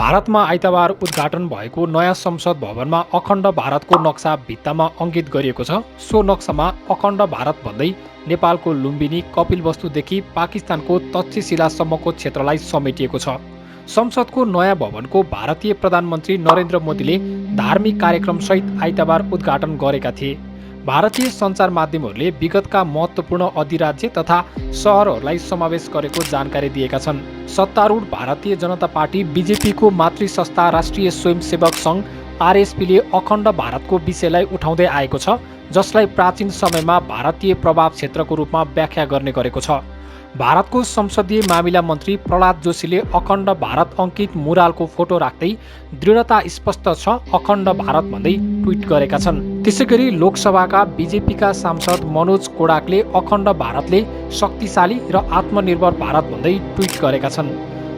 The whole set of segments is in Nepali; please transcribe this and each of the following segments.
भारतमा आइतबार उद्घाटन भएको नयाँ संसद भवनमा अखण्ड भारतको नक्सा भित्तामा अङ्कित गरिएको छ। सो नक्सामा अखण्ड भारत भन्दै नेपालको लुम्बिनी, कपिलवस्तुदेखि पाकिस्तानको तक्षशिलासम्मको क्षेत्रलाई समेटिएको छ। संसदको नयाँ भवनको भारतीय प्रधानमन्त्री नरेन्द्र मोदीले धार्मिक कार्यक्रमसहित आइतबार उद्घाटन गरेका थिए। भारतीय सञ्चार माध्यमहरूले विगतका महत्त्वपूर्ण अधिराज्य तथा सहरहरूलाई समावेश गरेको जानकारी दिएका छन्। सत्तारूढ भारतीय जनता पार्टी बीजेपीको मातृ संस्था राष्ट्रिय स्वयंसेवक सङ्घ आरएसपीले अखण्ड भारतको विषयलाई उठाउँदै आएको छ, जसलाई प्राचीन समयमा भारतीय प्रभाव क्षेत्रको रूपमा व्याख्या गर्ने गरेको छ। भारतको संसदीय मामिला मन्त्री प्रहलाद जोशीले अखण्ड भारत अङ्कित मुरालको फोटो राख्दै दृढता स्पष्ट छ अखण्ड भारत भन्दै ट्विट गरेका छन्। त्यसैगरी लोकसभाका बीजेपीका सांसद मनोज कोडाकले अखण्ड भारतले शक्तिशाली र आत्मनिर्भर भारत भन्दै ट्विट गरेका छन्।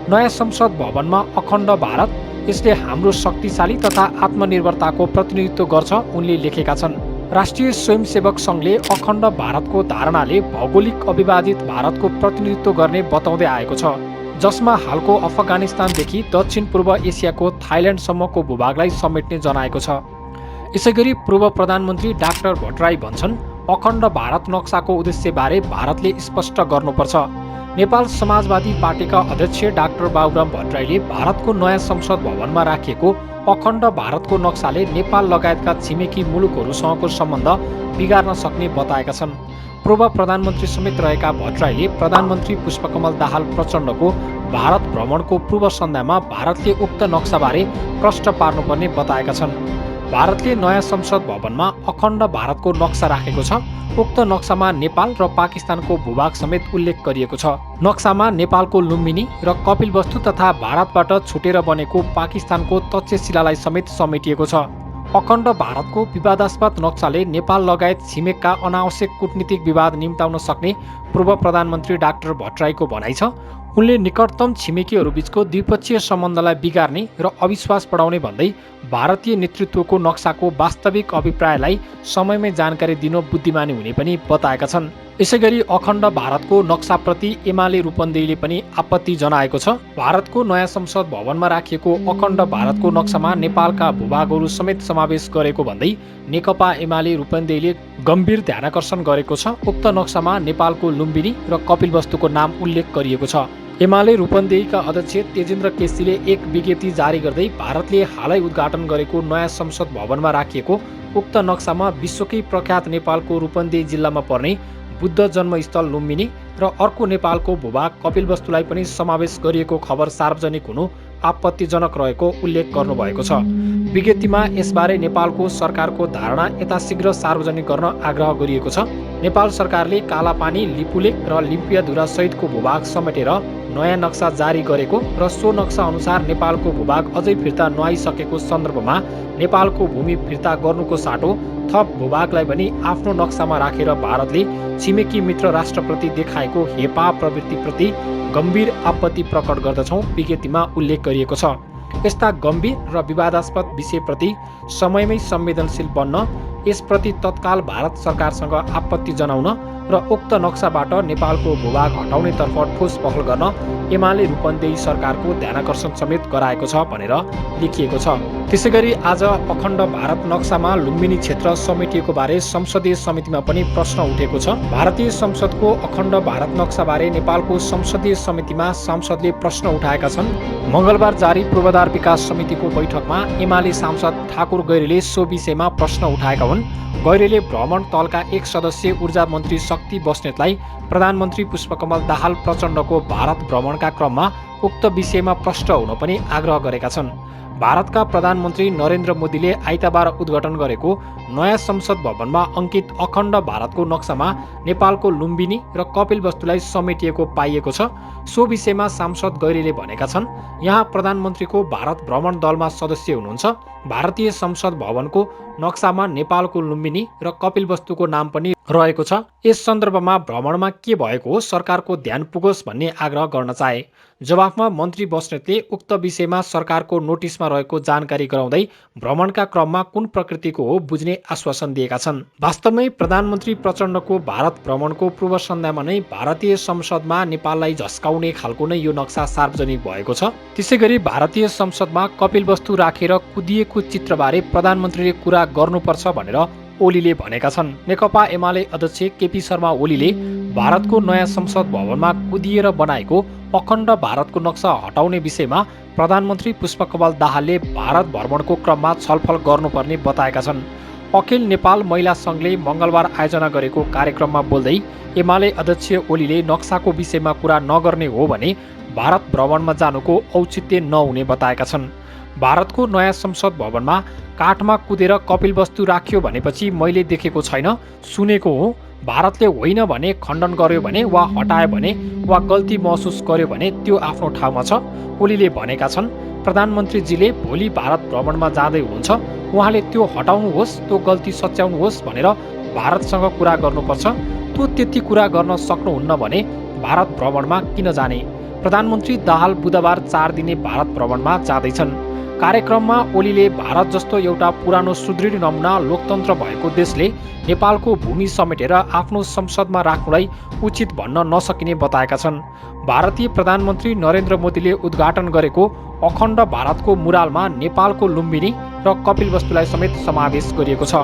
नयाँ संसद भवनमा अखण्ड भारत, यसले हाम्रो शक्तिशाली तथा आत्मनिर्भरताको प्रतिनिधित्व गर्छ, उनले लेखेका छन्। राष्ट्रिय स्वयंसेवक सङ्घले अखण्ड भारतको धारणाले भौगोलिक अविभाजित भारतको प्रतिनिधित्व गर्ने बताउँदै आएको छ, जसमा हालको अफगानिस्तानदेखि दक्षिण पूर्व एसियाको थाइल्यान्डसम्मको भूभागलाई समेट्ने जनाएको छ। यसैगरी पूर्व प्रधानमन्त्री डाक्टर भट्टराई भन्छन्, अखण्ड भारत नक्साको उद्देश्यबारे भारतले स्पष्ट गर्नुपर्छ। नेपाल समाजवादी पार्टीका अध्यक्ष डाक्टर बाबुराम भट्टराईले भारतको नयाँ संसद भवनमा राखिएको अखण्ड भारतको नक्साले नेपाल लगायतका छिमेकी मुलुकहरूसँगको सम्बन्ध बिगार्न सक्ने बताएका छन्। पूर्व प्रधानमन्त्री समेत रहेका भट्टराईले प्रधानमन्त्री पुष्पकमल दाहाल प्रचण्डको भारत भ्रमणको पूर्व सन्ध्यामा भारतले उक्त नक्साबारे प्रश्न पार्नुपर्ने बताएका छन्। भारतले नयाँ संसद भवनमा अखण्ड भारतको नक्सा राखेको छ। उक्त नक्सामा नेपाल र पाकिस्तानको भूभाग समेत उल्लेख गरिएको छ। नक्सामा नेपालको लुम्बिनी र कपिलवस्तु तथा भारतबाट छुटेर बनेको पाकिस्तानको तक्षशिलालाई समेत समेटिएको छ। अखण्ड भारतको विवादास्पद नक्साले नेपाल लगायत छिमेकका अनावश्यक कूटनीतिक विवाद निम्ताउन सक्ने पूर्व प्रधानमन्त्री डाक्टर भट्टराईको भनाइ छ। उनले निकटतम छिमेकीहरूबीचको द्विपक्षीय सम्बन्धलाई बिगार्ने र अविश्वास बढाउने भन्दै भारतीय नेतृत्वको नक्साको वास्तविक अभिप्रायलाई समयमै जानकारी दिन बुद्धिमानी हुने पनि बताएका छन्। यसैगरी अखण्ड भारतको नक्साप्रति एमाले रूपन्देहीले पनि आपत्ति जनाएको छ। भारतको नयाँ संसद भवनमा राखिएको अखण्ड भारतको नक्सामा नेपालका भूभागहरू समेत समावेश गरेको भन्दै नेकपा एमाले रूपन्देहीले गम्भीर ध्यानाकर्षण गरेको छ। उक्त नक्सामा नेपालको लुम्बिनी र कपिलवस्तुको नाम उल्लेख गरिएको छ। एमाले रूपन्देहीका अध्यक्ष तेजेन्द्र केसीले एक विज्ञप्ति जारी गर्दै भारतले हालै उद्घाटन गरेको नयाँ संसद भवनमा राखिएको उक्त नक्सामा विश्वकै प्रख्यात नेपालको रूपन्देही जिल्लामा पर्ने बुद्ध जन्मस्थल लुम्बिनी र अर्को नेपालको भूभाग कपिलवस्तुलाई पनि समावेश गरिएको खबर सार्वजनिक हुनु आपत्तिजनक रहेको उल्लेख गर्नुभएको छ। विज्ञप्तिमा यसबारे नेपालको सरकारको धारणा यथाशीघ्र सार्वजनिक गर्न आग्रह गरिएको छ। नेपाल सरकारले कालापानी, लिपुलेक र लिम्पियाधुरा सहितको भूभाग समेटेर नयाँ नक्सा जारी गरेको र सो नक्सा अनुसार नेपालको भूभाग अझै फिर्ता नआइसकेको सन्दर्भमा नेपालको भूमि फिर्ता गर्नुको साटो थप भूभागलाई पनि आफ्नो नक्सामा राखेर भारतले छिमेकी मित्र राष्ट्रप्रति देखाएको हेपा प्रवृत्तिप्रति गम्भीर आपत्ति प्रकट गर्दछौँ, विज्ञप्तिमा उल्लेख गरिएको छ। यस्ता गम्भीर र विवादास्पद विषयप्रति समयमै संवेदनशील बन्न, यसप्रति तत्काल भारत सरकारसँग आपत्ति जनाउन र उक्त नक्साबाट नेपालको भूभाग हटाउनेतर्फ ठोस पहल गर्न एमाले रूपन्देही सरकारको ध्यानाकर्षण समेत गराएको छ भनेर लेखिएको छ। त्यसैगरी आज अखण्ड भारत नक्सामा लुम्बिनी क्षेत्र समेटिएको बारे संसदीय समितिमा पनि प्रश्न उठेको छ। भारतीय संसदको अखण्ड भारत नक्साबारे नेपालको संसदीय समितिमा सांसदले प्रश्न उठाएका छन्। मङ्गलबार जारी पूर्वाधार विकास समितिको बैठकमा एमाले सांसद ठाकुर गैरेले सो विषयमा प्रश्न उठाएका हुन्। गैरेले भ्रमण तलका एक सदस्य ऊर्जा मन्त्री शक्ति बस्नेतलाई प्रधानमन्त्री पुष्पकमल दाहाल प्रचण्डको भारत भ्रमणका क्रममा उक्त विषयमा प्रष्ट हुन पनि आग्रह गरेका छन्। भारतका प्रधानमन्त्री नरेन्द्र मोदीले आइतबार उद्घाटन गरेको नयाँ संसद भवनमा अङ्कित अखण्ड भारतको नक्सामा नेपालको लुम्बिनी र कपिलवस्तुलाई समेटिएको पाइएको छ। सो विषयमा सांसद गैरेले भनेका छन्, यहाँ प्रधानमन्त्रीको भारत भ्रमण दलमा सदस्य हुनुहुन्छ। भारतीय संसद भवनको नक्सामा नेपालको लुम्बिनी र कपिलवस्तुको नाम पनि रहेको छ। यस सन्दर्भमा भ्रमणमा के भएको हो सरकारको ध्यान पुगोस् भन्ने आग्रह गर्न चाहे। जवाफमा मन्त्री बस्नेतले उक्त विषयमा सरकारको नोटिसमा रहेको जानकारी गराउँदै भ्रमणका क्रममा कुन प्रकृतिको हो बुझ्ने आश्वासन दिएका छन्। वास्तवमै प्रधानमन्त्री प्रचण्डको भारत भ्रमणको पूर्व सन्ध्यामा नै भारतीय संसदमा नेपाललाई झस्काउने खालको नै यो नक्सा सार्वजनिक भएको छ। त्यसैगरी भारतीय संसदमा कपिलवस्तु राखेर कुदिएको चित्रबारे प्रधानमन्त्रीले कुरा गर्नुपर्छ भनेर ओलीले भनेका छन्। नेकपा एमाले अध्यक्ष केपी शर्मा ओलीले भारतको नयाँ संसद भवनमा कुदिएर बनाएको अखण्ड भारतको नक्सा हटाउने विषयमा प्रधानमन्त्री पुष्पकमल दाहालले भारत भ्रमणको क्रममा छलफल गर्नुपर्ने बताएका छन्। अखिल नेपाल महिला सङ्घले मङ्गलबार आयोजना गरेको कार्यक्रममा बोल्दै एमाले अध्यक्ष ओलीले नक्साको विषयमा कुरा नगर्ने हो भने भारत भ्रमणमा जानुको औचित्य नहुने बताएका छन्। भारतको नयाँ संसद भवनमा काठमा कुदेर कपिलवस्तु राखियो भनेपछि मैले देखेको छैन, सुनेको हो। भारतले होइन भने खण्डन गर्यो भने वा हटायो भने वा गल्ती महसुस गर्यो भने त्यो आफ्नो ठाउँमा छ, ओलीले भनेका छन्। प्रधानमन्त्रीजीले भोलि भारत भ्रमणमा जाँदै हुनुहुन्छ, उहाँले त्यो हटाउनुहोस्, त्यो गल्ती सच्याउनुहोस् भनेर भारतसँग कुरा गर्नुपर्छ। त्यो त्यति कुरा गर्न सक्नुहुन्न भने भारत भ्रमणमा किन जाने? प्रधानमन्त्री दाहाल बुधबार 4 दिने भारत भ्रमणमा जाँदैछन्। कार्यक्रममा ओलीले भारत जस्तो एउटा पुरानो सुदृढ नमुना लोकतन्त्र भएको देशले नेपालको भूमि समेटेर आफ्नो संसदमा राख्नुलाई उचित भन्न नसकिने बताएका छन्। भारतीय प्रधानमन्त्री नरेन्द्र मोदीले उद्घाटन गरेको अखण्ड भारतको मुरालमा नेपालको लुम्बिनी र कपिलवस्तुलाई समेत समावेश गरिएको छ।